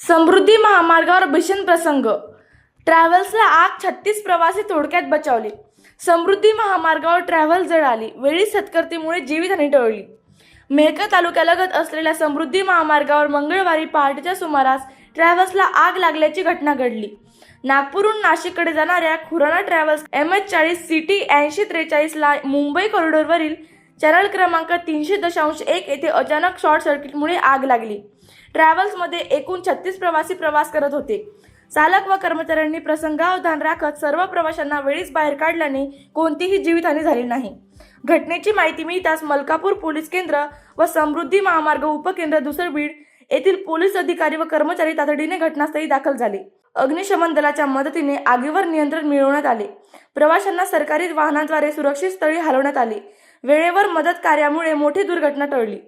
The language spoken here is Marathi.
समृद्धी महामार्गावर भीषण प्रसंग, ट्रॅव्हल्सला आग, 36 प्रवासी थोडक्यात बचावले. समृद्धी महामार्गावर ट्रॅव्हल जळाली, वेळी सत्कर्तीमुळे जीवितहानी टळली. मेहकर तालुक्यालगत असलेल्या समृद्धी महामार्गावर मंगळवारी पहाटेच्या सुमारास ट्रॅव्हल्सला आग लागल्याची घटना घडली. नागपूरहून नाशिककडे जाणाऱ्या खुराना ट्रॅव्हल्स MH40 CT 8043 ला मुंबई कॉरिडॉरवरील चॅनल क्रमांक 300.1 येथे अचानक शॉर्ट सर्किटमुळे आग लागली. ट्रॅव्हल्समध्ये एकूण 36 प्रवासी प्रवास करत होते. चालक व कर्मचाऱ्यांनी प्रसंगावधान राखत सर्व प्रवाशांना वेळीच बाहेर काढल्याने कोणतीही जीवितहानी झाली नाही. घटनेची माहिती मिळताच मलकापूर पोलीस केंद्र व समृद्धी महामार्ग उपकेंद्र दुसरबीड येथील पोलीस अधिकारी व कर्मचारी तातडीने घटनास्थळी दाखल झाले. अग्निशमन दलाच्या मदतीने आगीवर नियंत्रण मिळवण्यात आले. प्रवाशांना सरकारी वाहनांद्वारे सुरक्षित स्थळी हलवण्यात आले. वेळेवर मदत कार्यामुळे मोठी दुर्घटना टळली.